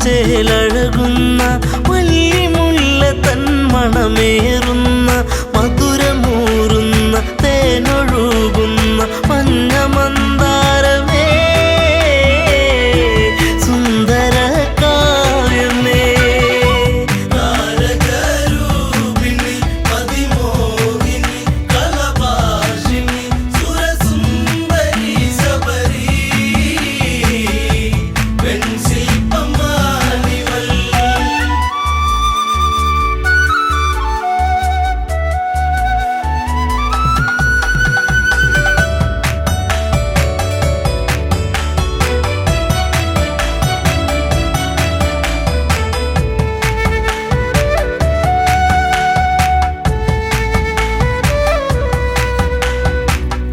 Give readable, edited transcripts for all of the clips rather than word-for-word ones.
ചേലഴകുന്ന വല്ലിമുല്ല തൻ മണമേറുന്ന മധുരമൂറുന്ന തേനൊഴുകുന്ന മഞ്ഞ മന്ദാരമേ സുന്ദര കാവ്യമേ താരകരൂപിണി പതിമോഹിനി കലഭാഷിണി സുരസുന്ദരി ശബരി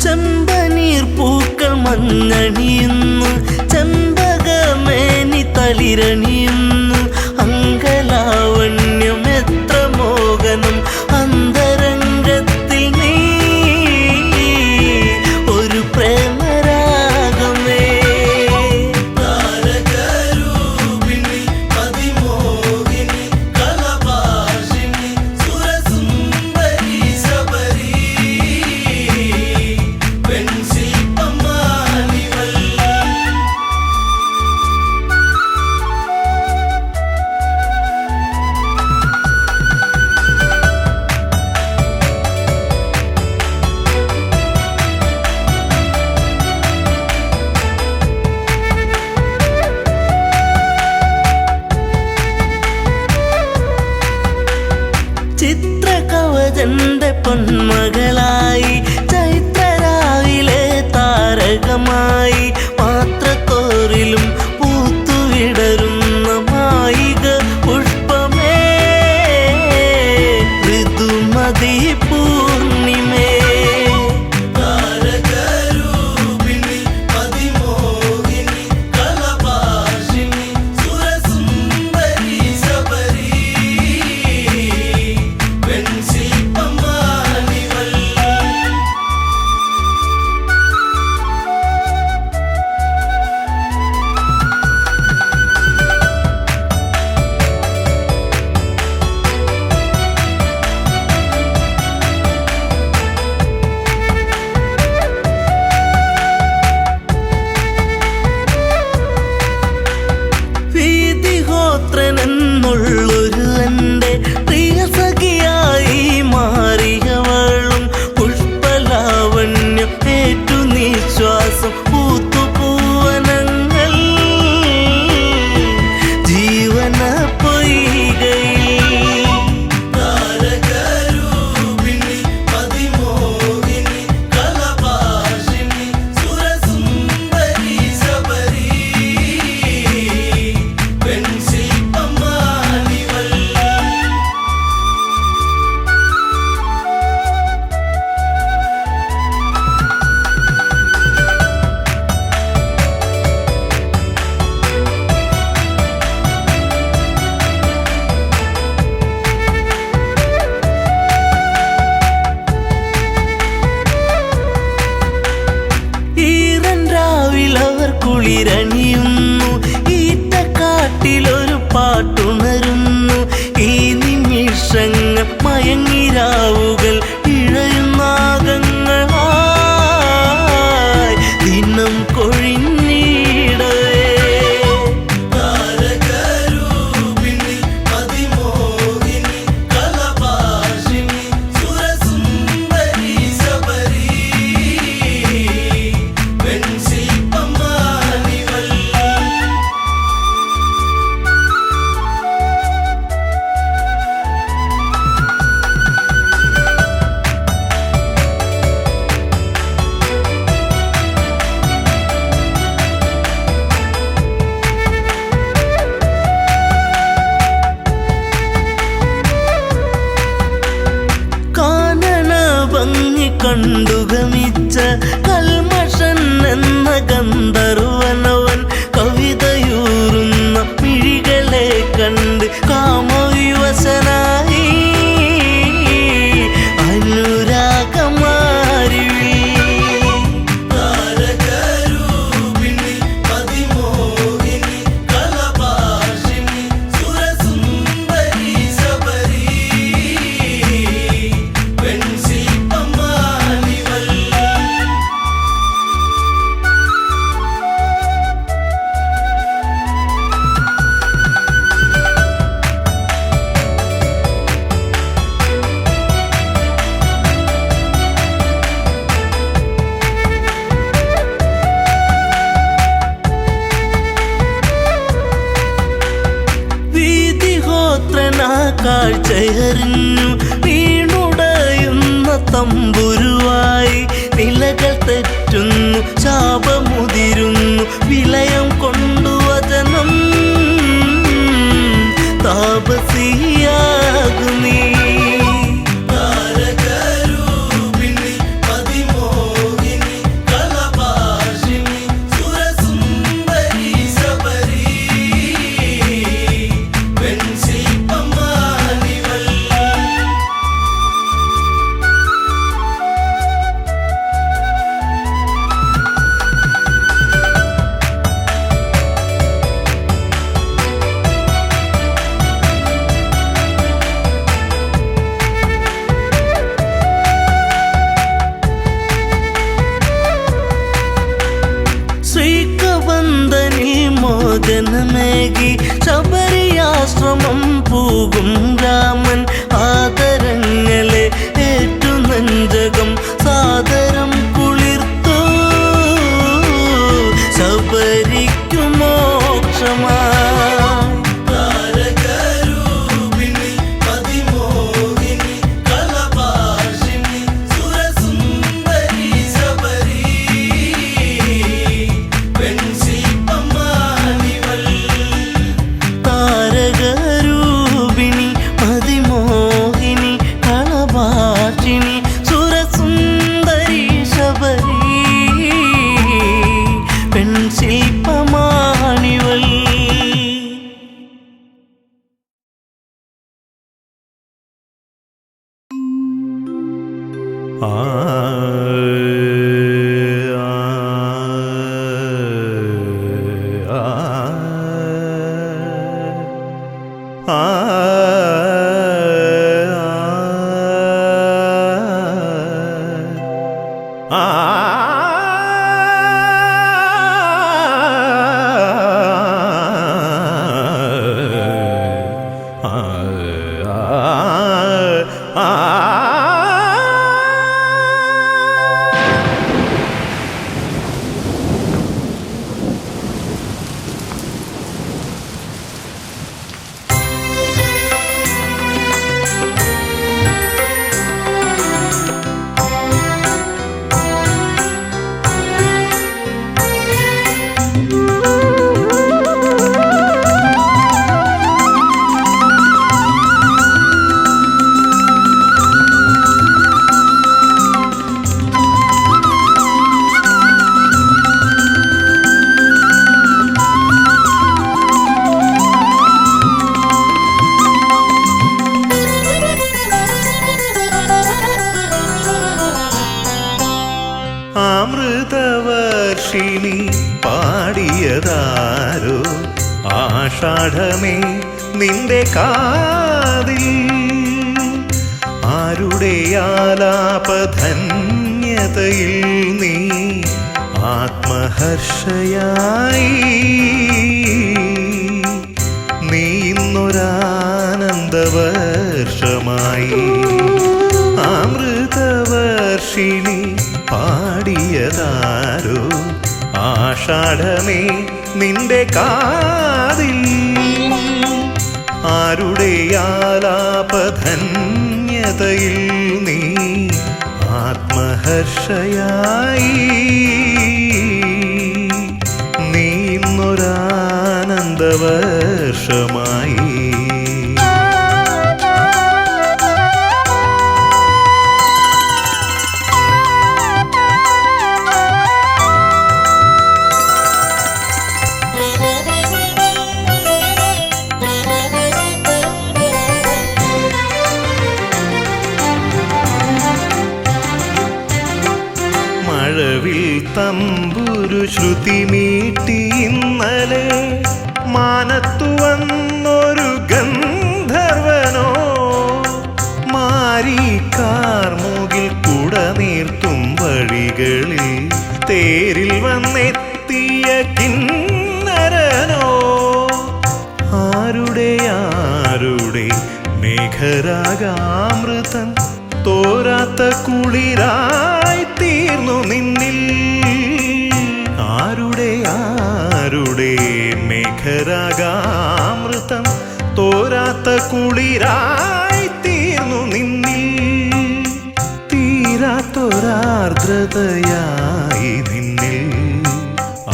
ചെമ്പനീർ പൂക്കൾ മഞ്ഞണിയുന്നു ചെമ്പകമേനി തളിരണിയുന്നു അങ്കലാവണ്യം എത്ര മോഹനം അന്തരംഗത്തിൽ നീ ഒരു പ്രേമരാഗമേ താരകരൂപിണി പതിമോഹിനി കലഭാഷിണി സുരസുന്ദരി ശബരി ചിത്രകവചന്റെ പൊന്മകളായി ചൈത്രരാവിലെ താരകമായി പാത്രത്തോറിലും പൂത്തുവിടരുന്ന മായിക പുഷ്പമേ ഋതുമതി പൂർണിമേ താരകരൂപിണി പതിമോഹിനി കലഭാഷിണി സുരസുന്ദരി ശബരി െന്നുള്ളൊരു എൻ്റെ പ്രിയ സഖിയായി മാറിയവളും പുഷ്പലാവണ്യം ഏറ്റു നിശ്വാസം പൂത്തുപൂവനങ്ങൾ ജീവന പൊയ്കയിൽ താരകരൂപിണി പതിമോഹിനി കലഭാഷിണി സുരസുന്ദരി ശബരി ഈറൻരാവിലവർ കുളിരണിയുന്നു ഈറ്റക്കാട്ടിലൊരു പാട്ടുണരുന്നു ഈ നിമിഷങ്ങൾ മയങ്ങിരാവുകൾ ഇഴയുന്നാഗങ്ങളായി ദിനം കൊഴിഞ്ഞിടവേ താരകരൂപിണി പതിമോഹിനി കലഭാഷിണി സുരസുന്ദരി ശബരി കണ്ടുഗമിച്ച കൽമഷൻ എന്ന ഗന്ധർവനവൻ കവിതയൂറുന്ന മിഴികളെ കണ്ട് കാമവിവശനായി അനുരാഗമാരിവി താരകരൂപിണി പതിമോഹിനി കലഭാഷിണി പിഴയറിഞ്ഞു വീണുടയുന്ന തമ്പുരുവായി നിലകൾ തെറ്റുന്നു ശാപമുതിരുന്നു വിലയം കൊണ്ടു വചനം താപസിയാകുന്നീ ജനമേകി ശബരിയാശ്രമം പോകും രാമൻ ആദരങ്ങളെ ഏറ്റു നെഞ്ചകം സാദരം കുളിർത്തു ശബരിക്കു മോക്ഷമാ അമൃതവർഷിണി പാടിയതാരോ ആഷാഢമേ നിന്റെ കാതിൽ ആരുടെ ആലാപധന്യതയിൽ നീ ആത്മഹർഷയായി നീ ഇന്നൊരാനന്ദവർഷമായി അമൃതവർഷിണി പാടിയതാരോ ആഷാഢമേ നിന്റെ കാതിൽ ആരുടെ ആലാപധന്യതയിൽ നീ ആത്മഹർഷയായി നീ ഇന്നൊരാനന്ദവർഷമായി തമ്പുരു ശ്രുതി മീട്ടി ഇന്നലെ മാനത്തു വന്നൊരു ഗന്ധർവനോ മാരിക്കാർമുകിൽ കുടനീർത്തും വഴികളിൽ തേരിൽ വന്നെത്തിയ കിന്നരനോ ആരുടെ മേഘരാഗാമൃതം തോരാത്ത കുളിരായി തീർന്നു നിന്നിൽ ആരുടെ മേഘരാഗാമൃതം തോരാത്ത കുളിരായി തണുത്തൊരാർദ്രതയായി നിന്നിൽ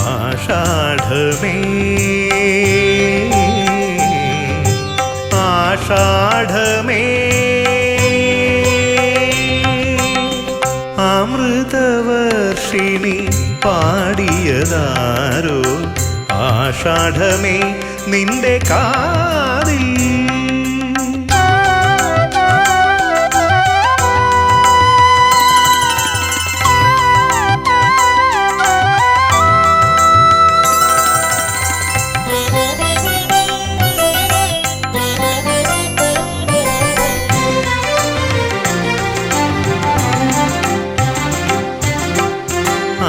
ആഷാഢമേ ആഷാഢമേ അമൃതവർഷിണി പാടിയതാരോ ആഷാഢമേ നിന്റെ കാതിൽ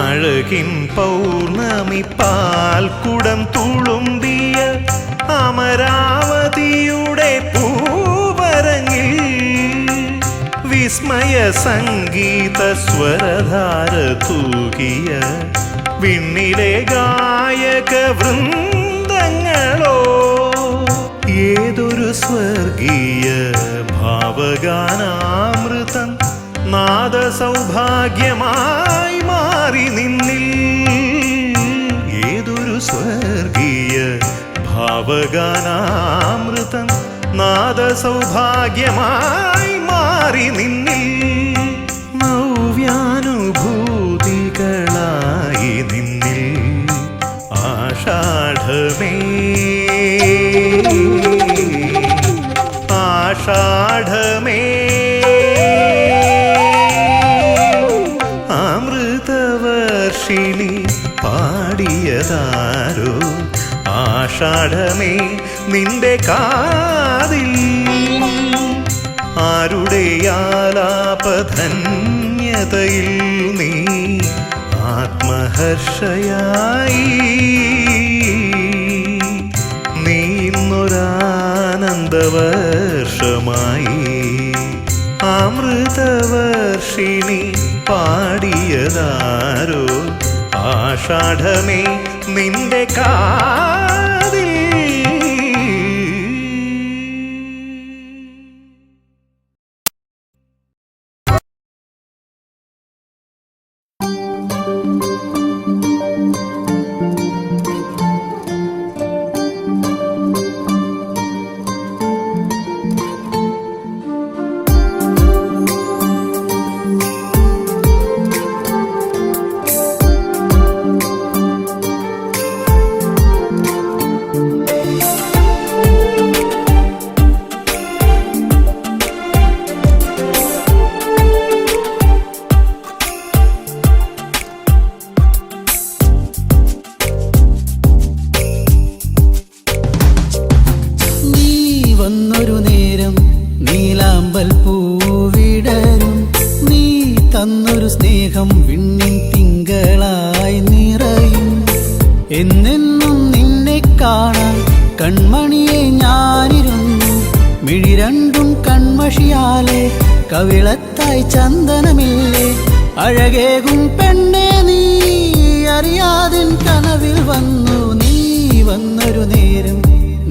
അഴകിൻ പൗർണമി പാൽക്കുടം തുളുമ്പിയ അമരാവതിയുടെ പൂവരങ്ങിൽ വിസ്മയ സംഗീത സ്വരധാര തൂകിയ വിണ്ണിലെ ഗായക വൃന്ദങ്ങളോ ഏതൊരു സ്വർഗീയ ഭാവഗാനാമൃതം നാദസൗഭാഗ്യമായി മാറി നിന്നിൽ ഏതൊരു സ്വർഗീയ ഭാവഗാനാമൃതം നാദസൗഭാഗ്യമായി മാറി നിന്നിൽ നവ്യാനുഭൂതികളായി നിന്നിൽ ആഷാഢമേ ആഷാഢമേ അമൃതവർഷിണി പാടിയതാരോ ആഷാഢമേ നിന്റെ കാതിൽ ആരുടെ ആലാപധന്യതയിൽ നീ ആത്മഹർഷയായി നീ ഇന്നൊരാനന്ദവർഷമായി അമൃതവർഷിണി പാടിയതാരോ ആഷാഢമേ നിന്റെ കാതിൽ വന്നൊരു നേരം നീലാമ്പൽ പൂവിടരും നീ തന്നൊരു സ്നേഹം വിണ്ണിൻ തിങ്കളായി നിറയും എന്നെന്നും നിന്നെ കാണാൻ കൺമണിയെ ഞാനിരുന്നു മിഴി രണ്ടും കൺമഷിയാലെ കവിളത്തായി ചന്ദനമില്ലേ അഴകേകും പെണ്ണെ നീ അറിയാതിൻ കനവിൽ വന്നു നീ വന്നൊരു നേരം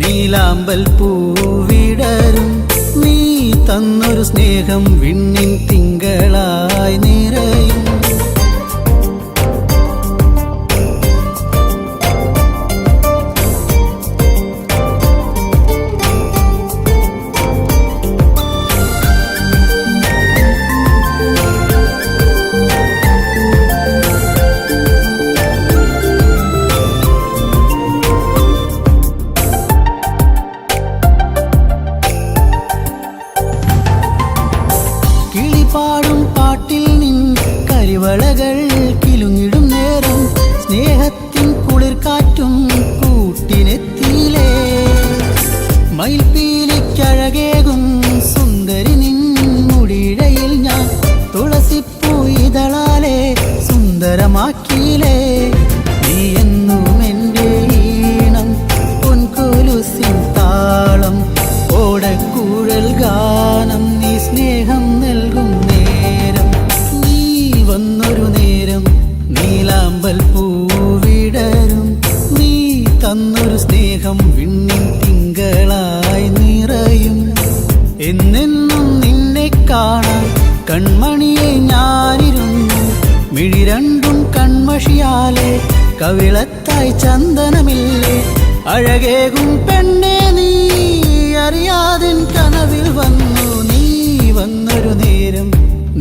നീലാമ്പൽ പൂവിടരും നീ തന്നൊരു സ്നേഹം വിണ്ണിൻ തിങ്കളായി നിറയും പാടും പാട്ടിൽ നിൻ കരിവളകൾ കിലുങ്ങിടും നേരം സ്നേഹത്തിൻ കുളിർക്കാറ്റും കൂട്ടിനെത്തിയിലേ മയിൽപ്പീലിക്കഴകേകും സുന്ദരി നിൻ മുടിയിഴയിൽ ഞാൻ തുളസിപ്പൂ ഇതളാലെ സുന്ദരമാക്കിയിലേ നീ എന്നും എൻ്റെ ഈണം പൊൻകൊലുസിൻ താളം ഓടക്കൂഴൽ ഗാനം നീ സ്നേഹം നൽകും നേരം നീ വന്നൊരു നേരം നീലാമ്പൽ പൂവിടരും നീ തന്നൊരു സ്നേഹം വിണ്ണിൻ തിങ്കളായി നിറയും എന്നെന്നും നിന്നെ കാണാൻ കൺമണിയെ ഞാനിരുന്നു മിഴി രണ്ടും കൺമഷിയാലെ കവിളത്തായി ചന്ദനമില്ലേ അഴകേകും പെണ്ണെ നീ അറിയാതിൻ കനവിൽ വന്നു നീ വന്നൊരു നേരം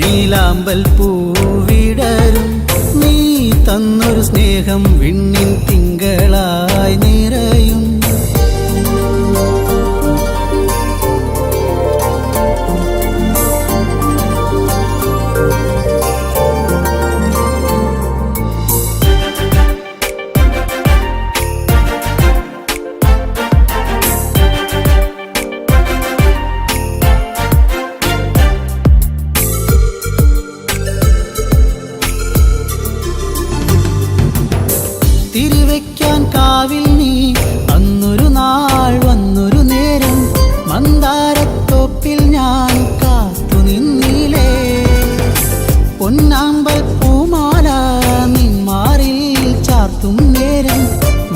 നീലാമ്പൽ പൂവിടരും നീ തന്നൊരു സ്നേഹം വിണ്ണിൻ തിങ്കളായി നിറയും തിരിവെക്കാൻ കാവിൽ നീ അന്നൊരു നാൾ വന്നൊരു നേരം മന്ദാരത്തോപ്പിൽ ഞാൻ കാത്തു നിന്നിലേ പൊന്നാമ്പൽ പൂമാല നിന്മാറിൽ ചാർത്തും നേരം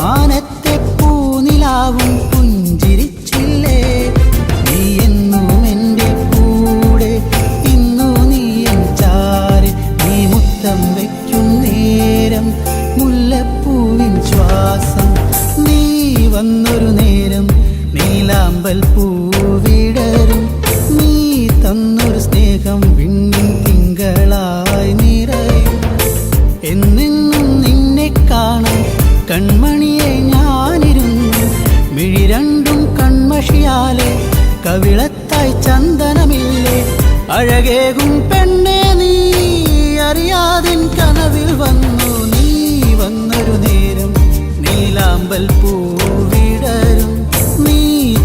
മാനത്തെ പൂനിലാവും പുഞ്ചിരിച്ചില്ലേ നീ എന്നും എൻ്റെ കൂടെ ഇന്നു നീ എൻ ചാരി നീ മുത്തം വയ്ക്കും നേരം മുല്ലപ്പൂവിൻ ശ്വാസം നീ വന്നൊരു നേരം നീലാമ്പൽ പൂവിടരും നീ തന്നൊരു സ്നേഹം വിണ്ണിൻ തിങ്കളായി നിറയും എന്നെന്നും നിന്നെ കാണാൻ കൺമണിയെ ഞാനിരുന്നു മിഴി രണ്ടും കൺമഷിയാലെ കവിളത്തായി ചന്ദനമില്ലേ അഴകേകും പെണ്ണെ നീ അറിയാതിൻ കനവിൽ വന്നു നീ വന്നൊരു നേരം നീലാമ്പൽ പൂവിടരും നീ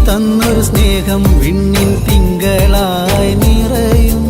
തന്നൊരു സ്നേഹം വിണ്ണിൻ തിങ്കളായി നിറയും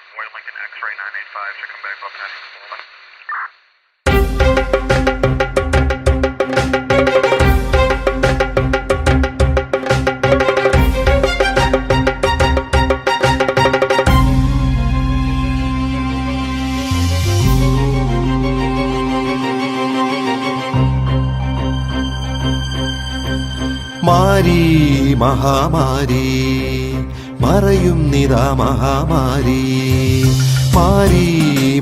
White Lincoln X-ray 985 should come back up next. മാരി മഹാമാരി മറയും നിതാ മഹാമാരി മാരി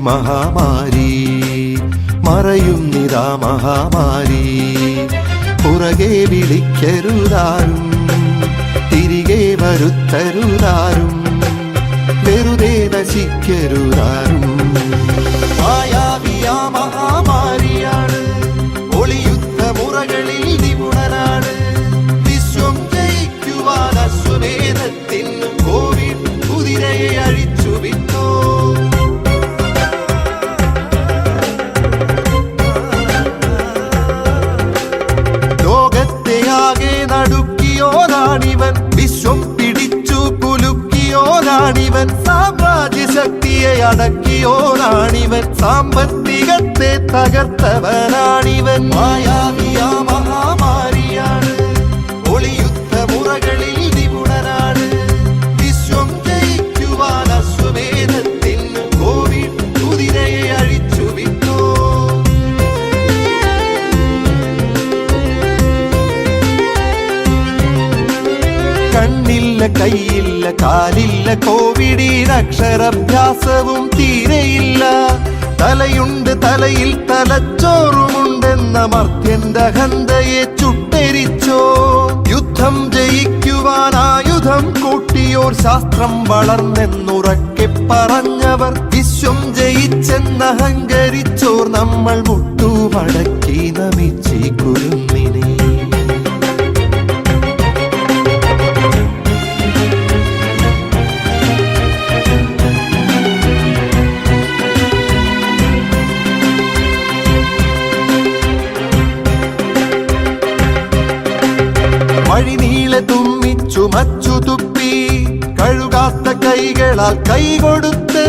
മഹാമാരി മറയും നിതാ മഹാമാരി പുറകെ വിളിക്കരുതാരും തിരികെ വരുത്തരുതാരും വെറുതെ നശിക്കരുതാരും മായാവിയാ മഹാമാരിയാണ് ഒളിയുദ്ധ മുറകളിൽ നിപുണനാണ് വിശ്വം ജയിക്കുവാൻ അശ്വമേധത്തിൽ കോവിഡ് കുതിരയെ അഴിച്ചു വിട്ടോ ലോകത്തെയാകെ നടുക്കിയോനാണിവൻ വിശ്വം പിടിച്ചു കുലുക്കിയോനാണിവൻ സാമ്രാജ്യ ശക്തിയെ അടക്കിയോനാണിവൻ സാമ്പത്തികത്തെ തകർത്തവനാണിവൻ മായാവിയാ മഹാമാരിയാണ് ഒളിയുദ്ധ മുറകളിൽ നിപുണനാണ് വിശ്വം ജയിക്കുവാൻ അശ്വമേധത്തിൽ കോവിഡ് കുതിരയെ അഴിച്ചു വിട്ടോ കണ്ണില്ല കൈയില്ല കാലില്ല കോവിഡിനക്ഷരാഭ്യാസവും തീരെയില്ല തലയുണ്ട് തലയിൽ തലച്ചോറുമുണ്ടെന്ന മർത്യന്റെ ഹന്തയെ ചുട്ടെരിച്ചോ യുദ്ധം ജയിക്കുവാൻ ആയുധം കൂട്ടിയോർ ശാസ്ത്രം വളർന്നെന്നുറക്കെ പറഞ്ഞവർ വിശ്വം ജയിച്ചെന്നഹങ്കരിച്ചോർ നമ്മൾ മുട്ടുമടക്കി നമിച്ചി കുരുന്നിനെ വഴിനീളെ തുമ്മിച്ചു മച്ചു തുപ്പി കഴുകാത്ത കൈകളാൽ കൈകൊടുത്ത്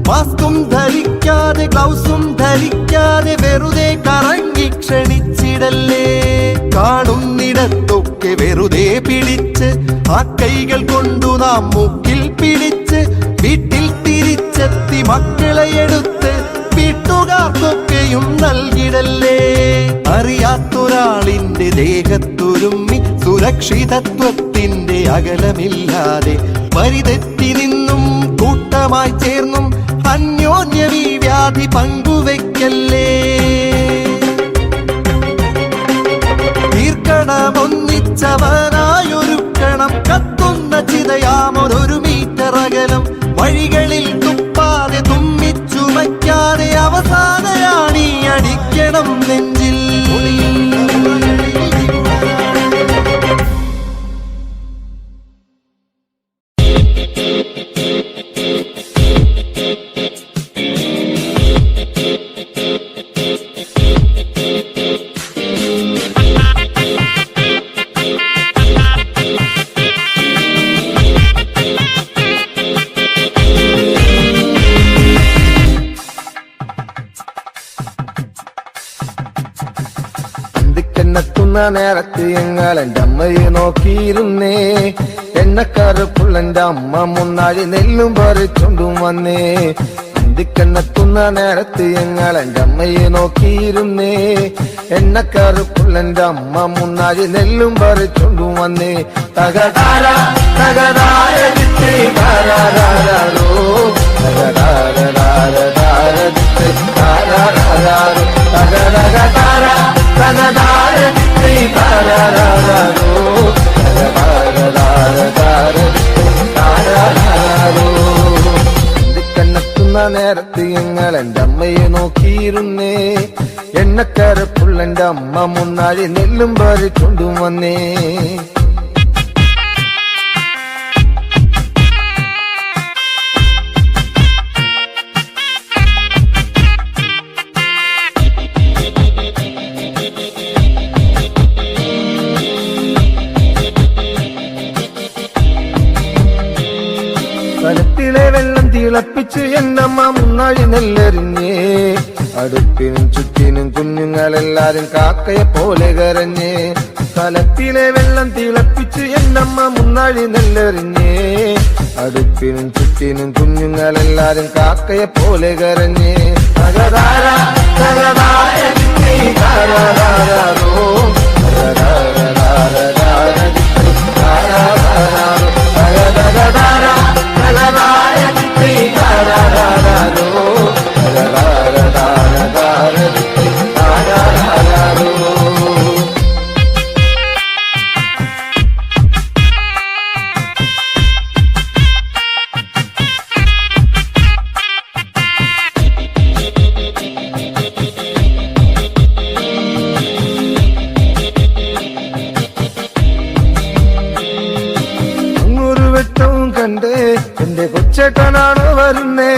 മാസ്കും ധരിക്കാതെ ഗ്ലൗസും ധരിക്കാതെ വെറുതെ കറങ്ങി ക്ഷണിച്ചിടല്ലേ കാണുന്നിടത്തൊക്കെ വെറുതെ പിടിച്ച് ആ കൈകൾ കൊണ്ടു നാം മൂക്കിൽ പിടിച്ച് വീട്ടിൽ തിരിച്ചെത്തി മക്കളെ എടുത്ത് വീട്ടുകാർക്കൊക്കെയും നൽകിടല്ലേ അറിയാത്തൊരാളിന്റെ ദേഹത്തുരുമ്മി സുരക്ഷിതത്വത്തിന്റെ അകലമില്ലാതെ വരിതെറ്റി നിന്നും കൂട്ടമായി ചേർന്നും അന്യോന്യം ഈ വ്യാധി പങ്കുവെക്കല്ലേ തീർക്കണമൊന്നിച്ചവനായൊരുക്കണം കത്തുന്ന ചിതയാമൊരു മീറ്റർ അകലം വഴികളിൽ തുപ്പാതെ തുമ്മിച്ചുമയ്ക്കാതെ അവസാനയാണീ അടിക്കണം നെഞ്ചിൽ എത്തുന്ന നേരത്ത് ഞങ്ങൾ എൻ്റെ അമ്മയെ നോക്കിയിരുന്നേ എണ്ണക്കറുപ്പുള്ള അമ്മ മുന്നാഴി നെല്ലും പറിച്ചുകൊണ്ടും വന്നേ അന്തിക്കെന്നെത്തുന്ന നേരത്ത് ഞങ്ങൾ എൻ്റെ അമ്മയെ നോക്കിയിരുന്നേ എണ്ണക്കറുപ്പുള്ള അമ്മ മുന്നാഴി നെല്ലും പറിച്ചുകൊണ്ടും വന്നേ തകതാര തകതാര താരാരോ തകതാര തകതകതാര തകതാര കണ്ണെത്തുന്ന നേരത്ത് ഞങ്ങൾ എൻ്റെ അമ്മയെ നോക്കിയിരുന്നേ എണ്ണക്കരപ്പുള്ള എൻ്റെ അമ്മ മുന്നാഴി നെല്ലും പറിച്ചുകൊണ്ടും വന്നേ കലത്തിലെ വെള്ളം തിളപ്പിച്ച് എന്നമ്മ മുന്നാഴി നെല്ലെറിഞ്ഞേ അടുപ്പിനും ചുറ്റിനും കുഞ്ഞുങ്ങളെല്ലാരും കാക്കയെ പോലെ കരഞ്ഞേ കലത്തിലെ വെള്ളം തിളപ്പിച്ച് എന്നമ്മ മുന്നാഴി നെല്ലെറിഞ്ഞേ അടുപ്പിനും ചുറ്റിനും കുഞ്ഞുങ്ങളെല്ലാരും കാക്കയെ പോലെ കരഞ്ഞേ തകതാര തകതാര താരാരാരോ കണ്ടേ എന്റെ കൊച്ചേട്ടനാണോ വരുന്നേ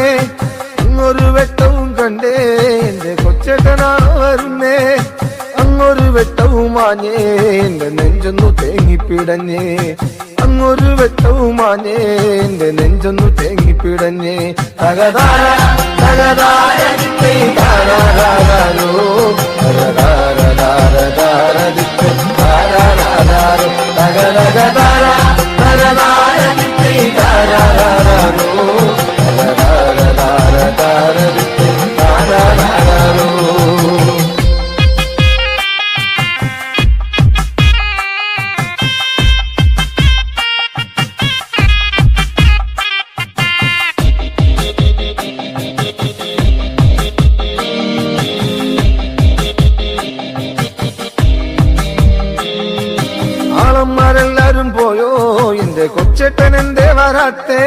അങ്ങൊരു വെട്ടവും കണ്ടേ എന്റെ കൊച്ചേട്ടനാണോ വരുന്നേ അങ്ങൊരു വെട്ടവും മാഞ്ഞേ എന്റെ നെഞ്ചൊന്നു തേങ്ങിപ്പിടഞ്ഞേ അങ്ങൊരു വെട്ടവും മാഞ്ഞേ എന്റെ നെഞ്ചൊന്നു തേങ്ങിപ്പിടഞ്ഞേ തകതാര തകതാര താരാരാരോ തകതകതാര ആളന്മാരെല്ലാരും പോയോ എന്റെ കൊച്ചേട്ടൻ എന്തേ വരാത്തേ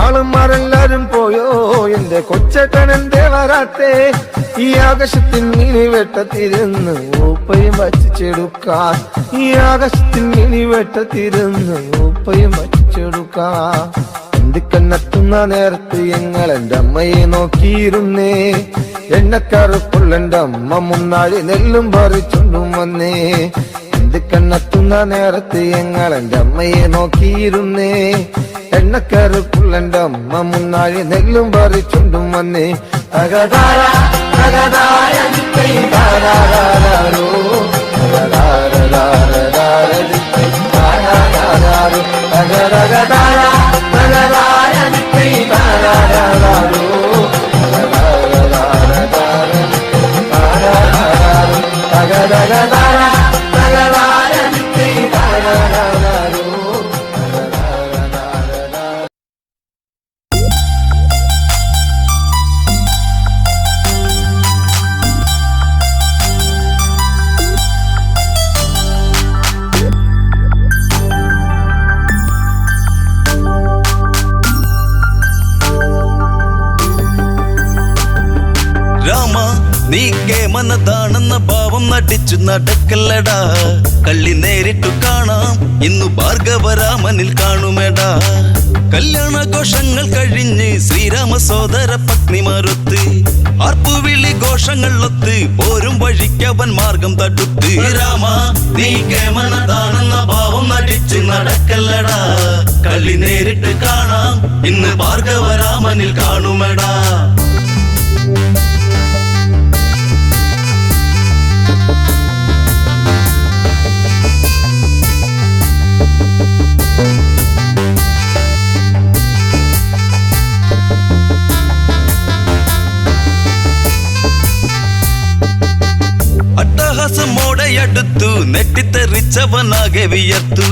ആളന്മാരെല്ലാരും പോയോ എന്റെ കൊച്ചേട്ടൻ എന്തേ വരാത്തേ ഈ ആകാശത്തിൽ മിനി വെട്ടത്തിരുന്ന് ഉപ്പയും വച്ചിച്ചെടുക്കാൻ ഈ ആകാശത്തിൽ മിനി വെട്ടത്തിരുന്ന് ഉപ്പയും വച്ചിച്ചെടുക്കാൻ എന്തിക്കന്നെത്തുന്ന നേരത്ത് ഞങ്ങൾ എന്റെ അമ്മയെ നോക്കിയിരുന്നേ എണ്ണക്കറുപ്പുള്ള എന്റെ അമ്മ മുന്നാഴി നെല്ലും പറിച്ചുണ്ടും വന്നേ കണ്ണെത്തുന്ന നേരത്ത് ഞങ്ങൾ എന്റെ അമ്മയെ നോക്കിയിരുന്നേ എണ്ണക്കറുപ്പുള്ള എന്റെ അമ്മ മുന്നാഴി നെല്ലും പറിച്ചുണ്ടും വന്നേ തകതാര തകതാര താരാരാരോ തകതകതാര തകതാര താരാരാരോ തകതകതാര നീ കേമനതാണെന്ന ഭാവം നടിച്ചു നടക്കല്ലടാ കള്ളി നേരിട്ടു കാണാം ഇന്നു ഭാർഗവരാമനിൽ കാണുമെടാ കല്യാണഘോഷങ്ങൾ കഴിഞ്ഞ് ശ്രീരാമ സോദര പത്നിമാരൊത്ത് ആർപ്പുവിളി ഘോഷങ്ങളൊത്ത് പോരും വഴിക്കവൻ മാർഗം തടുത്ത് രാമ നീ കേമനതാണെന്ന ഭാവം നടിച്ചു നടക്കല്ലടാ കള്ളി നേരിട്ട് കാണാം ഇന്ന് ഭാർഗവരാമനിൽ കാണുമെടാ അട്ടഹാസമോടെയടുത്തു നെട്ടിത്തെറിച്ചവനാകെ വിയർത്തു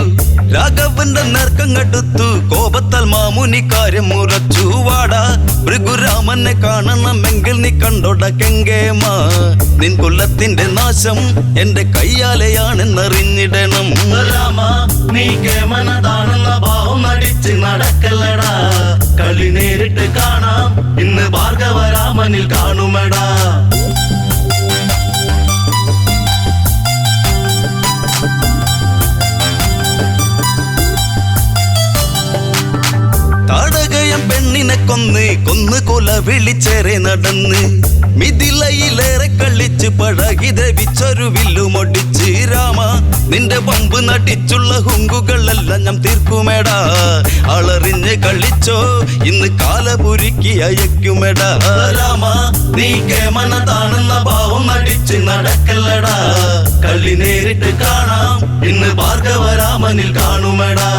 രാഘവന്റെ നേർക്കങ്ങടുത്തു കോപത്താൽ മാമുനി കാര്യം മുറച്ചു വാടാ ഭൃഗുരാമനെ കാണണമെങ്കിൽ നീ കണ്ടോട കെങ്കേമ നിൻ കുലത്തിന്റെ നാശം എന്റെ കയ്യാലെയാണെന്നറിഞ്ഞിടണം രാമ നീ കേമനതാണെന്ന ഭാവം നടിച്ച് നടക്കല്ലടാ കളി നേരിട്ട് കാണാം ഇന്ന് ഭാർഗവരാമനിൽ കാണുമെടാ താടകയം പെണ്ണിനെ കൊന്ന് കൊല വിളിച്ചേറെ നടന്ന് മിഥിലയിലേറെ കളിച്ച് പഴകി ദേവിച്ചൊരു വില്ലുമൊടിച്ച് രാമ നിന്റെ പമ്പ് നടിച്ചുള്ള ഹുങ്കുകളെല്ലാം ഞാൻ തീർക്കുമേടാ അളറിഞ്ഞ് കളിച്ചോ ഇന്ന് കാലപുരുക്കി അയക്കുമേടാ രാമ നീ കേമനതാണെന്ന ഭാവം നടിച്ച് നടക്കല്ലടാ കളി നേരിട്ട് കാണാം ഇന്ന് ഭാർഗവരാമനിൽ കാണുമേടാ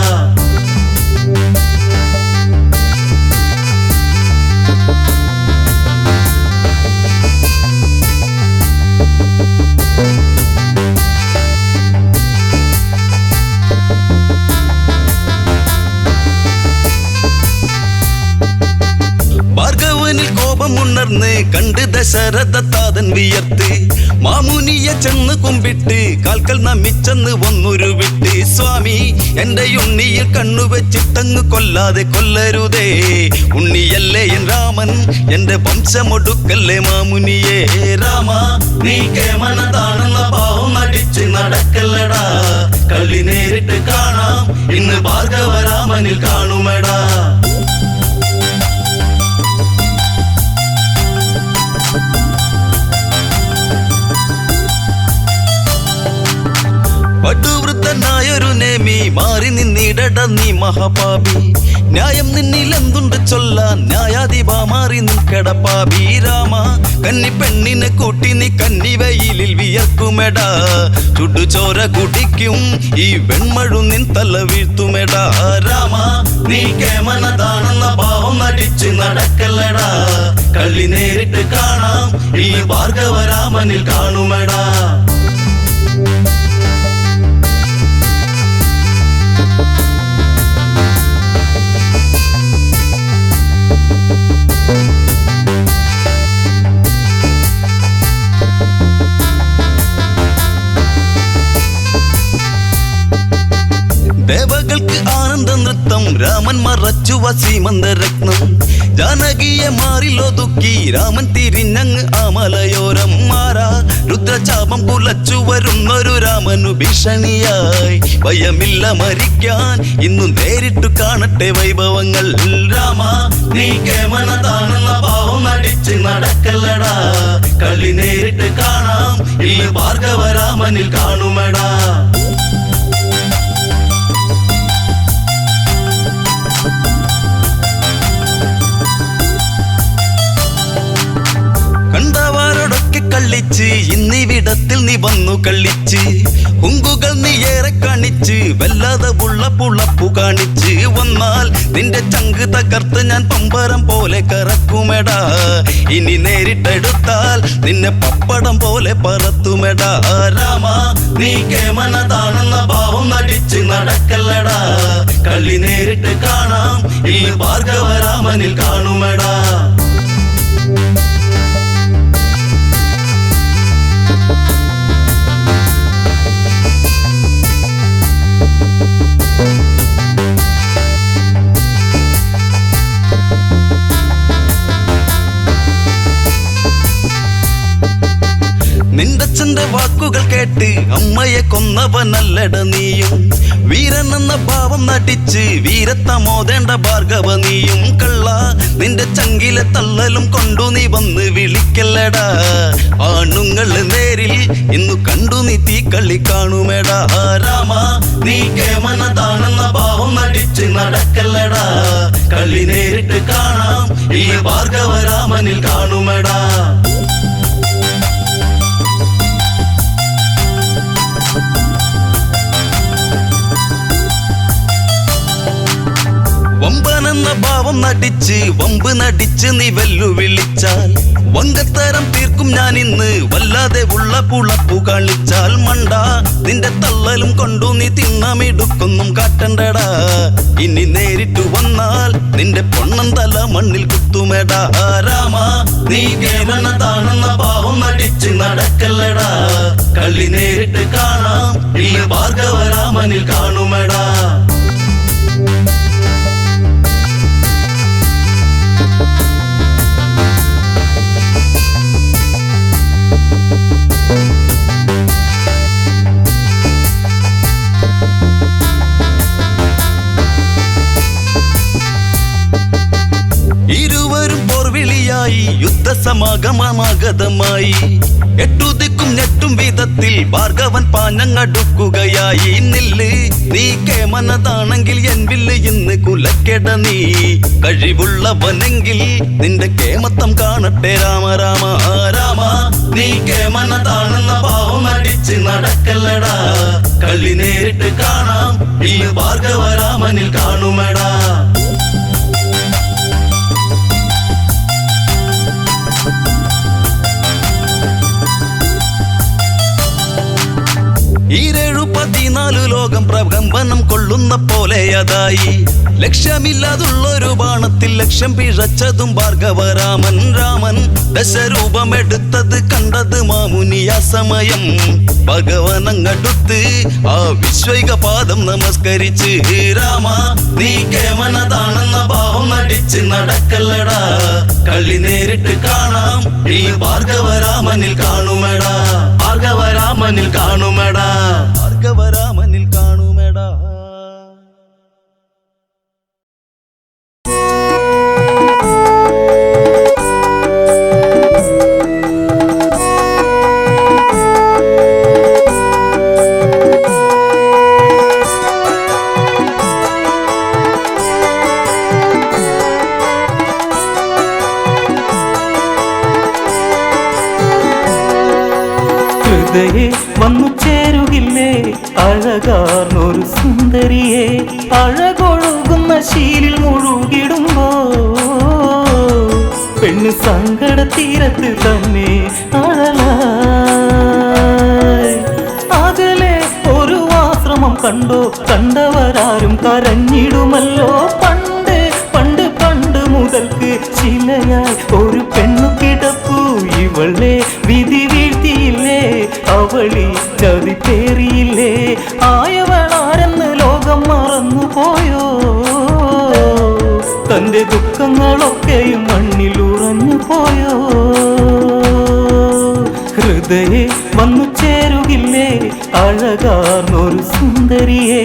ഭാർഗവനിൽ കോപമുണർന്ന് കണ്ട് ദശരഥതാതൻ വിയർത്ത് മാമുനിയെ ചെന്ന് കുമ്പിട്ട് കാൽക്കൽ നമിച്ചെന്ന് ഒന്നുരുവിട്ട് സ്വാമി എന്റെ ഉണ്ണിയിൽ കണ്ണുവെച്ചിട്ടങ്ങ് കൊല്ലാതെ കൊല്ലരുതേ ഉണ്ണിയല്ലേ എൻ രാമൻ എന്റെ വംശമൊടുക്കല്ലേ മാമുനിയെ രാമ നീ കേമനതാണെന്ന ഭാവം നടിച്ച് നടക്കല്ലടാ കളി നേരിട്ട് കാണാം ഇന്ന് ഭാർഗവരാമനിൽ കാണുമടാ പടുവൃദ്ധനായൊരു നേമി മാറി നിന്നിടട നീ മഹാപാപി ന്യായം നിന്നിൽ എന്തുണ്ട് ചൊല്ലാൻ ന്യായാധിപ മാറി നിൽക്കട പാപി രാമ കന്നി പെണ്ണിനെ കൂട്ടി നീ കന്നി വെയിലിൽ വിയർക്കുമെടാ ചുടുചോര കുടിക്കും ഈ വെൺമഴു നിൻ തല വീഴ്ത്തുമെടാ രാമ നീ കേമനതാണെന്ന ഭാവം നടിച്ച് നടക്കല്ലടാ കളി നേരിട്ട് കാണാം ഈ ഭാർഗവരാമനിൽ കാണുമെടാ ദേവകൾക്ക് ആനന്ദ നൃത്തം രാമൻ മറച്ചു വസീമന്തരത്നം ജാനകിയെ മാറിലൊതുക്കി രാമൻ തിരിഞ്ഞങ്ങ് ആ മലയോരം മാറാ രുദ്രചാപം കുലച്ചു വരുന്നൊരു രാമനു ഭീഷണിയായി ഭയമില്ല മരിക്കാൻ ഇന്നു നേരിട്ടു കാണട്ടെ വൈഭവങ്ങൾ രാമ നീ കേമനതാണെന്ന ഭാവം നടിച്ച് നടക്കല്ലടാ കളി നേരിട്ട് കാണാം ഈ ഭാർഗവരാമനിൽ കാണുമടാ കണ്ടവാരോടൊക്കെ കള്ളിച്ച് ഇന്നിവിടത്തിൽ നീ വന്നു കള്ളിച്ച് ഹുങ്കുകൾ നീ ഏറെ കാണിച്ച് വല്ലാതെ പുളപ്പു കാണിച്ച് വന്നാൽ നിന്റെ ചങ്ക് തകർത്ത് ഞാൻ പമ്പരം പോലെ കറക്കുമെടാ ഇനി നേരിട്ടെടുത്താൽ നിന്നെ പപ്പടം പോലെ പറത്തുമെടാ രാമ നീ കേമനതാണെന്ന ഭാവം നടിച്ച് നടക്കല്ലടാ കളി നേരിട്ട് കാണാം ഈ ഭാർഗവരാമനിൽ കാണുമെടാ നിന്റച്ഛന്റെ വാക്കുകൾ കേട്ട് അമ്മയെ കൊന്നവനല്ലട നീയും വീരനെന്ന ഭാവം നടിച്ച് വീരത്തമോദേണ്ട ഭാർഗവ നീയും കള്ള നിന്റെ ചങ്കിലെ തള്ളലും കൊണ്ടു നീ വന്ന് വിളിക്കല്ലടാ ആണുങ്ങൾ നേരിൽ ഇന്നു കണ്ടു നീ തീക്കളി കാണുമേടാ രാമ നീ കേമനതാണെന്ന ഭാവം നടിച്ച് നടക്കല്ലടാ കളി നേരിട്ട് കാണാം ഈ ഭാർഗവരാമനിൽ കാണുമേടാ വമ്പനെന്ന ഭാവം നടിച്ച് വമ്പ് നടിച്ച് നീ വെല്ലുവിളിച്ചാൽ വങ്കത്തരം തീർക്കും ഞാൻ ഇന്ന് വല്ലാതെ ഉള്ള പുളപ്പു കളിച്ചാൽ മണ്ട നിന്റെ തള്ളലും കൊണ്ടു നീ തിന്നമിടുക്കൊന്നും കാട്ടണ്ടടാ ഇനി നേരിട്ടു വന്നാൽ നിന്റെ പൊണ്ണൻ തല മണ്ണിൽ കുത്തുമെടാ രാമ നീ കേവലതാണെന്ന ഭാവം നടിച്ച് നടക്കല്ലടാ കളി നേരിട്ട് കാണാം ഈ ഭാർഗവരാമനിൽ കാണുമെടാ ഇരുവരും പോർവിളിയായി യുദ്ധ സമാഗമമാഗതമായി എട്ടുദിക്കും ഞെട്ടും വിധത്തിൽ ഭാർഗവൻ പാഞ്ഞങ്ങടുക്കുകയായി. നില്ല് നീ കേമനതാണെങ്കിൽ എൻ വില്ല് ഇന്ന് കുലക്കെട. നീ കഴിവുള്ളവനെങ്കിൽ നിന്റെ കേമത്തം കാണട്ടെ. രാമ രാമ രാമ നീ കേമനതാണെന്ന ഭാവം അടിച്ച് നടക്കല്ലടാ. കളി നേരിട്ട് കാണാം ഈ ഭാർഗവരാമനിൽ കാണുമെടാ. ഈരേഴു 14 ലോകം പ്രകമ്പനം കൊള്ളുന്ന പോലെയതായി. ലക്ഷ്യമില്ലാതുള്ളൊരു ബാണത്തിൽ ലക്ഷ്യം പിഴച്ചതും ഭാർഗവരാമൻ. രാമൻ ദശരൂപമെടുത്തത് കണ്ടത് മാമുനിയ സമയം. ഭഗവനങ്ങടുത്ത് ആ വിശ്വൈക പാദം നമസ്കരിച്ച് രാമ നീ കേമനതാണെന്ന ഭാവം നടിച്ച് നടക്കല്ലടാ. കളി നേരിട്ട് കാണാം ഈ ഭാർഗവരാമനിൽ കാണുമെടാ. ഭാർഗവരാമനിൽ കാണുമെടാ. ഭാർഗവരാമനിൽ കാണുമെടാ. ഹൃദയേ വന്നു ചേരുകില്ലേ അഴകാർന്നൊരു സുന്ദരിയെ. അഴകൊഴുകുന്ന ശീലിൽ മുഴുകിടുമ്പോ പെണ്ണ് സങ്കട തീരത്ത് തന്നെ അഴലായി. അകലെ ഒരു ആശ്രമം കണ്ടോ കണ്ടവരാരും കരഞ്ഞിടുമല്ലോ. പണ്ട് പണ്ട് പണ്ട് മുതൽക്ക് ശിലയായി ഒരു പെണ്ണു കിടപ്പു. ഇവളെ വിധി വീഴ്ത്തിയില്ലേ, അവളി ചതി പേറിയില്ലേ. ആയവളാരെന്ന് ലോകം മറന്നു പോയോ, തന്റെ ദുഃഖങ്ങളൊക്കെയും മണ്ണിൽ ഉറഞ്ഞു പോയോ. ഹൃദയേ വന്നു ചേരുകില്ലേ അഴകാർന്നൊരു സുന്ദരിയെ.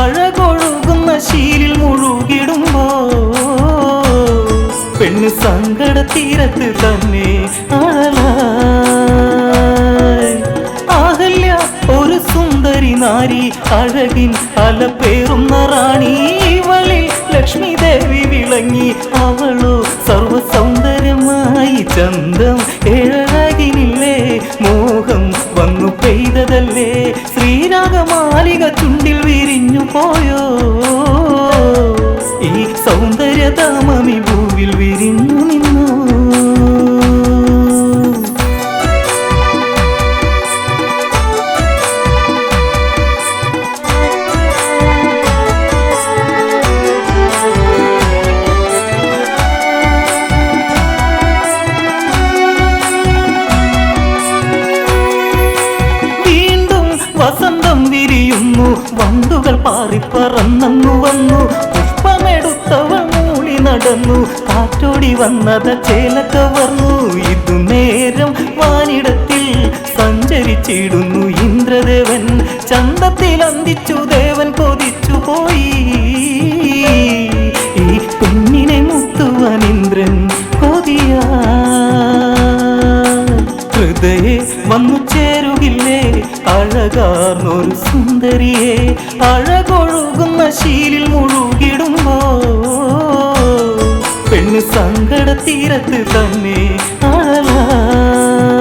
അഴകൊഴുകുന്ന ശീലിൽ മുഴുകിടുമ്പോ പെണ്ണ് സങ്കട തീരത്ത് തന്നെ അഴലായി. അഹല്യ ഒരു സുന്ദരി നാരി, അഴകിൻ അലപ്പേറുന്ന റാണി. ഇവളിൽ ലക്ഷ്മി ദേവി വിളങ്ങി, അവളോ സർവസൗന്ദര്യമായി. ചന്തം ഏഴകിനില്ലേ, മോഹം വന്നു പെയ്തതല്ലേ. ശ്രീരാഗമാലിക ചുണ്ടിൽ വിരിഞ്ഞു പോയോ, ഈ സൗന്ദര്യധാമമി ഭൂവിൽ വിരിഞ്ഞു നിന്നു. വീണ്ടും വസന്തം വിരിയുന്നു, വണ്ടുകൾ പാറിപ്പറന്നു വന്നു. പുഷ്പമെടുത്തവൾ മൂളി നടന്നു, കാറ്റോടി വന്നത് ചേലക്ക വർന്നു. ഇതു നേരം വാനിടത്തിൽ സഞ്ചരിച്ചിടുന്നു ഇന്ദ്രദേവൻ. ചന്തത്തിൽ അന്തിച്ചു ദേവൻ കൊതിച്ചു പോയി, ഈ പെണ്ണിനെ മുത്തുവാൻ ഇന്ദ്രൻ കൊതിയാ. ഹൃദയേ വന്നു ചേരുകില്ലേ അഴകാർന്നൊരു സുന്ദരിയെ. അഴകൊഴുകുന്ന ശീലിൽ മുഴുകിടുമ്പോ പെണ്ണ് സങ്കട തീരത്ത് തന്നെ അഴലായി.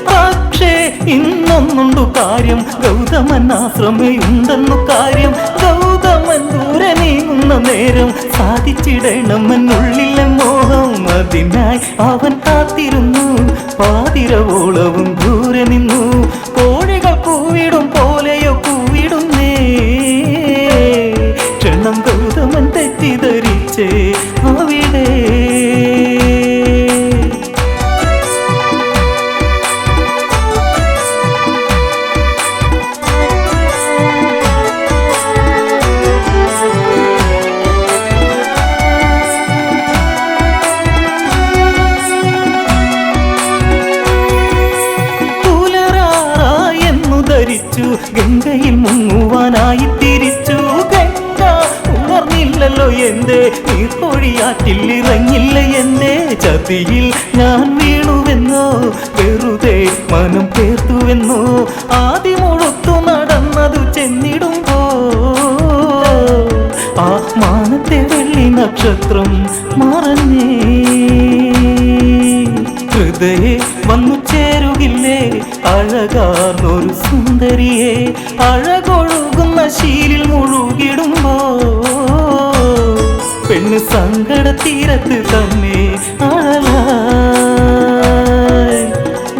പക്ഷേ ഇന്നൊന്നുണ്ടു കാര്യം, ഗൗതമൻ ആശ്രമയുണ്ടെന്നു കാര്യം. ഗൗതമൻ ദൂരെ നീങ്ങുന്ന നേരം സാധിച്ചിടണമെന്നുള്ളിലെ മോഹം. അതിനായി അവൻ കാത്തിരുന്നു, പാതിരവോളവും ദൂരെ നിന്നു. കോഴികൾ കൂവിടും പോലെയോ കൂവിടുന്നേ, ക്ഷണം ഗൗതമൻ തെറ്റിദ്ധരിച്ചേ അവിടെ. ഗംഗയിൽ മുങ്ങുവാനായി തിരിച്ചു. ഗംഗ ഉണർന്നില്ല മാറില്ലല്ലോ എന്റെ നീർക്കോഴിയാറ്റിൽ ഇറങ്ങില്ല എന്റെ ചതിയിൽ ഞാൻ വീണുവെന്നോ വെറുതെ മനം പേർത്തുവെന്നോ ആദ്യമൊഴുത്തു നടന്നതു ചെന്നിടുമ്പോ ആ മാനത്തെ വെള്ളി നക്ഷത്രം മറഞ്ഞേ ഹൃദയെ വന്നു ചേരുകില്ലേ അഴകാർന്നൊരു സുന്ദരിയെ അഴകൊഴുകുന്ന ശീലിൽ മുഴുകിടുമ്പോ പെണ്ണ് സങ്കട തീരത്ത് തന്നെ അഴലായി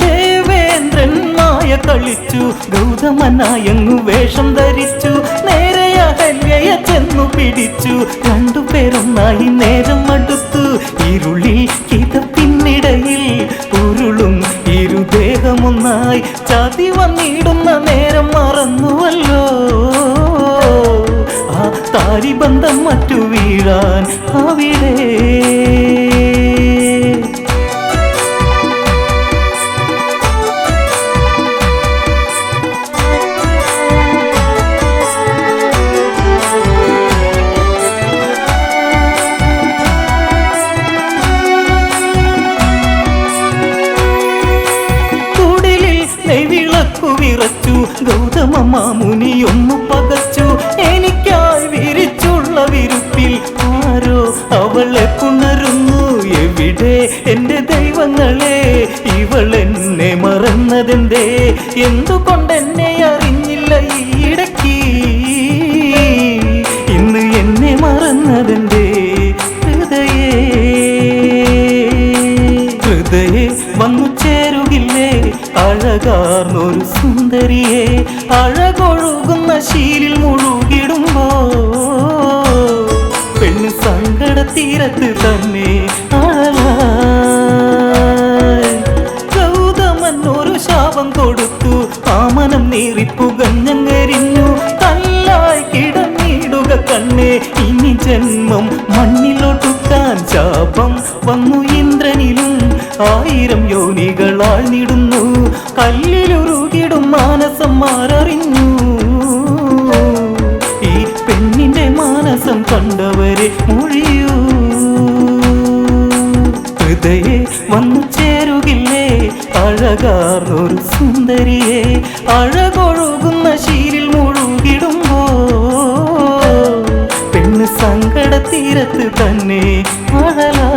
ദേവേന്ദ്രൻ മായ കളിച്ചു ഗൗതമനായങ്ങു വേഷം ധരിച്ചു നേരെ അഹല്യയെ ചെന്നു പിടിച്ചു രണ്ടുപേരൊന്നായി നേരം അടുത്തു ഇരുളിൽ കിതപ്പിന്നിടയിൽ ഉരുളും ഇരുദേഹമൊന്നായി ചതി വന്നിടുന്ന നേരം മറന്നുവല്ലോ ആ താരിബന്ധം മറ്റു വീഴാൻ അവിടെ വിറച്ചു ഗൗതമ മാമുനി ഒന്നു പകച്ചു എനിക്കായി വിരിച്ചുള്ള വിരുപ്പിൽ ആരോ അവളെ പുണരുന്നു എവിടെ എന്റെ ദൈവങ്ങളെ ഇവളെന്നെ മറന്നതെന്തേ എന്തുകൊണ്ടെന്നെ അറിഞ്ഞില്ല ഈയിടയ്ക്ക് ഇന്ന് എന്നെ മറന്നതെന്തേ ഹൃദയേ വന്നു ചേരുകില്ലേ അഴകാർന്നൊരു സുന്ദരിയെ അഴകൊഴുകുന്ന ശീലിൽ മുഴുകിടുമ്പോ പെണ്ണ് സങ്കട തീരത്ത് തന്നെ അഴലായി ഗൗതമൻ ഒരു ശാപം കൊടുത്തു ആമനം നീറിപ്പുകഞ്ഞങ്ങരിഞ്ഞു കല്ലായി കിടന്നിടുക കണ്ണേ ഇനി ജന്മം മണ്ണിലൊട്ടുക്കാൻ ശാപം വന്നു ഇന്ദ്രനിലും 1000 യോനികളാൽ നിടുന്നു കല്ലിലുരുകിടും മാനസം മാററിഞ്ഞു ഈ പെണ്ണിന്റെ മാനസം കണ്ടവരെ മൊഴിയൂ ഹൃദയെ വന്നു ചേരുകില്ലേ അഴകാർന്നൊരു സുന്ദരിയെ അഴകൊഴുകുന്ന ശീലിൽ മുഴുകിടുമ്പോ പെണ്ണ് സങ്കട തീരത്ത് തന്നെ അഴലായി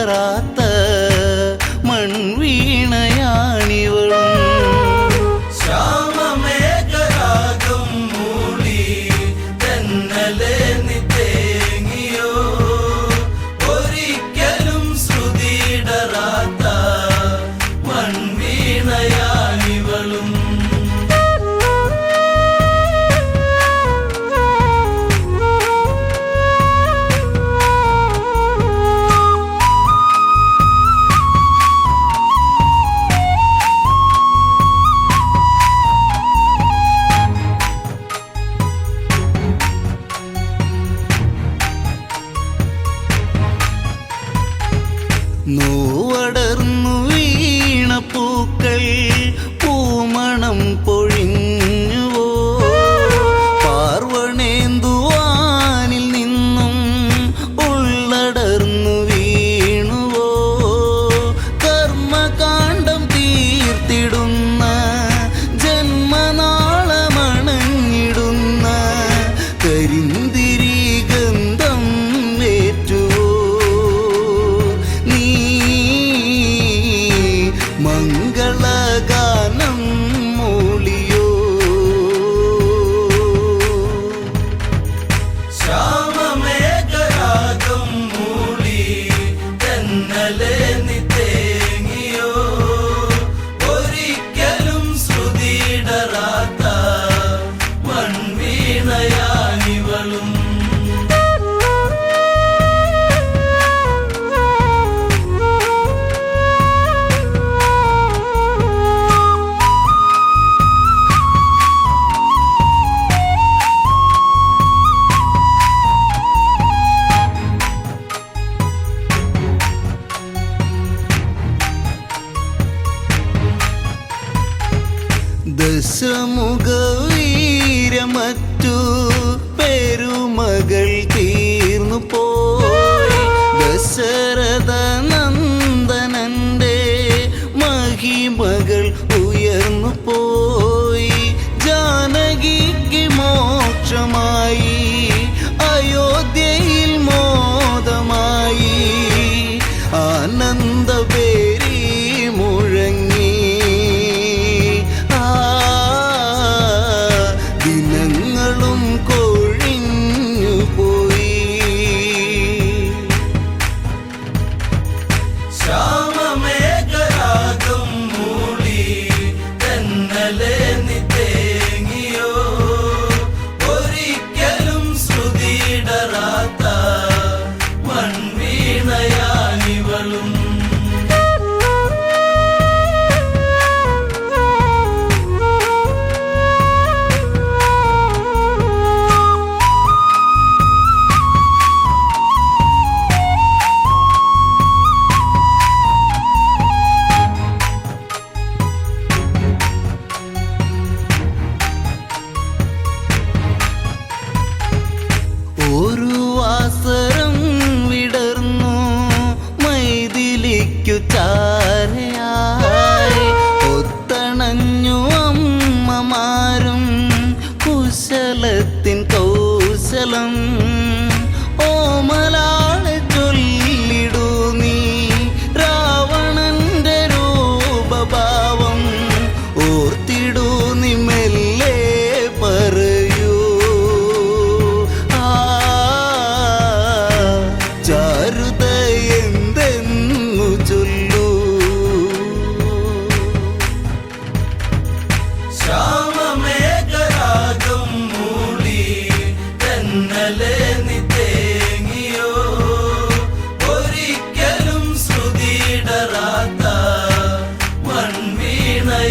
സുതിയിടറാത്ത മൺവീണയാണിവളും ശ്യാമമേഘരാഗം മൂളി തെന്നലെ നീ തേങ്ങിയോ ഒരിക്കലും സുതിയിടറാത്ത മൺവീണയാണിവളും നോവടർന്നു വീണ പൂക്കൾ പൂമണം പൊഴിഞ്ഞുവോ പാർവണേന്തുവാനിൽ നിന്നും ഉള്ളടർന്നു വീണുവോ കർമ്മകാണ്ഡം തീർത്തിടുന്ന ജന്മനാളമണഞ്ഞിടുന്ന കരിന്തിരി ഗന്ധം ഏറ്റുവോ നീ മംഗളഗാനം മൂളിയോ ശ്യാമമേഘരാഗം മൂളി തെന്നലെ നീ തേങ്ങിയോ ഒരിക്കലും ശ്രുതിയിടറാത്ത മൺവീണയാണിവളും ദശമുഖ വീരമറ്റു പെരുമകൾ തീർന്നു പോയി ദശരഥ നന്ദനന്റെ മഹിമകൾ ഉയർന്നു പോയി ജാനകിക്ക് മോക്ഷമായി അയോധ്യയിൽ മോദമായി ആനന്ദപേരി മുഴങ്ങി ദിനങ്ങളും കൊഴിഞ്ഞു പോയി ശ്യാമമേഘരാഗം മൂളി തെന്നലെ നീ തേങ്ങിയോ ഒരിക്കലും ശ്രുതിയിടറാത്ത മൺവീണയാണിവളും ഒരു വാസരം വിടർന്നു മൈഥിലിക്കു ചാരയായി ഒത്തണഞ്ഞു അമ്മമാരും കുശലത്തിൻ കൗശലം ഓമലാളെ ചൊല്ലിടൂ നീ രാവണന്റെ രൂപഭാവം ഓർത്തിടൂ നീ മെല്ലെ പറയൂ ചാരുത എന്തെന്നു ചൊല്ലൂ ശ്യാമമേഘരാഗം മൂളി തെന്നലെ നീ തേങ്ങിയോ ഒരിക്കലും ശ്രുതിയിടറാത്ത മൺവീണയാണിവളും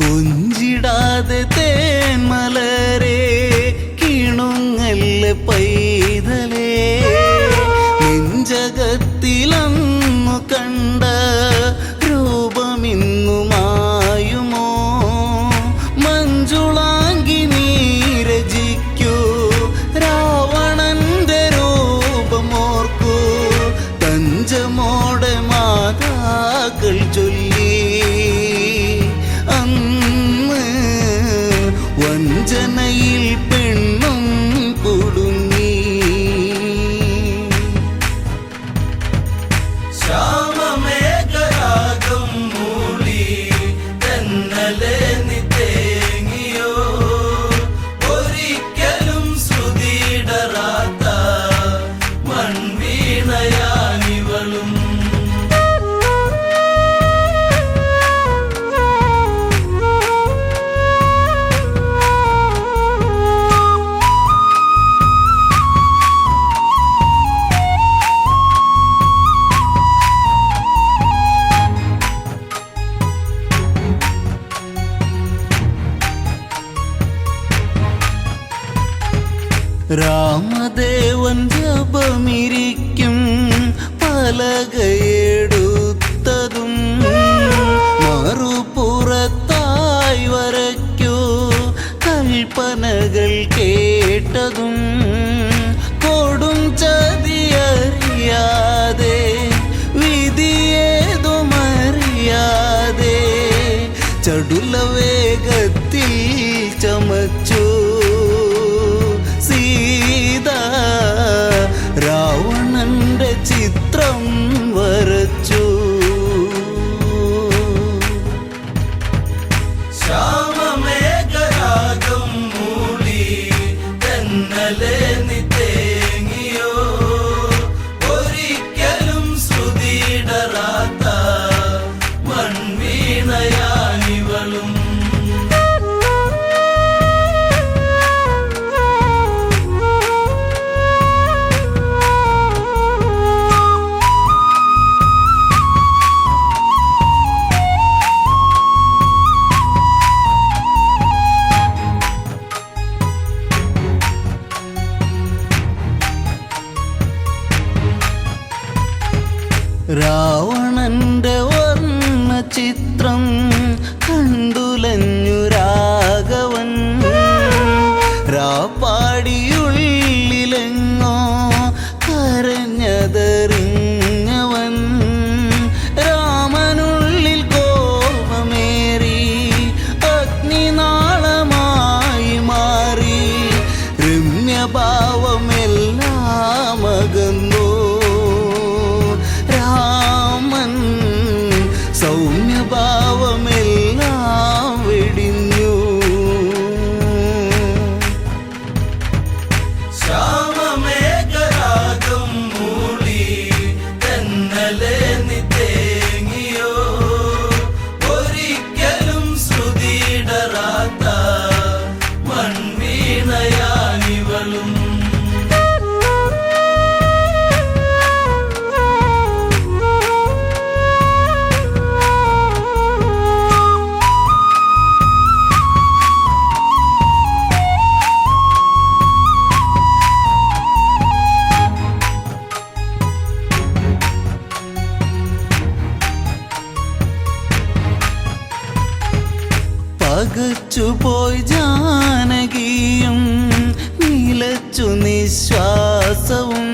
കൊഞ്ചിടാതെ തേന്മലരെ കിണുങ്ങല്ല പൈതലേ നെഞ്ചകത്തിലന്നു കണ്ട രൂപമിന്നു മായും രാമദേവൻ ജപമിരിക്കും പലകയെടുത്തതും മറുപുറത്തായി വരയ്ക്കൂ കൽപ്പനകൾ കേട്ടതും കൊടും ചതിയറിയാതെ വിധിയേതുമറിയാതെ ചടുല വേഗത്തിൽ ചമച്ചു സീത രാവണന്റെ ചിത്രം വരച്ചു ശ്യാമമേഘരാഗം മൂളി തെന്നലെ നിത്തേങ്ങിയോ ഒരിക്കലും ശ്രുതിയിടറാത്ത മൺവീണയാനിവളും രാവണന്റെ വർണ്ണ ചിത്രം കണ്ടുലഞ്ഞു രാഘവൻ രാപ്പാടിയുള്ളിലെങ്ങോ കരഞ്ഞതറിഞ്ഞവൻ രാമനുള്ളിൽ കോപമേറി അഗ്നിനാളമായി മാറി രമ്യഭാവമെല്ലാം അകന്നു രാമൻ സൗമ്യഭാവമെല്ലാം വെടിഞ്ഞു ശ്യാമമേഘരാഗം മൂളി തെന്നലെ നിത്തേങ്ങിയോ ഒരിക്കലും ശ്രുതിയിടറാത്ത മൺവീണയാനിവളും പകച്ചുപോയി ജാനകിയും നിലച്ചു നിശ്വാസവും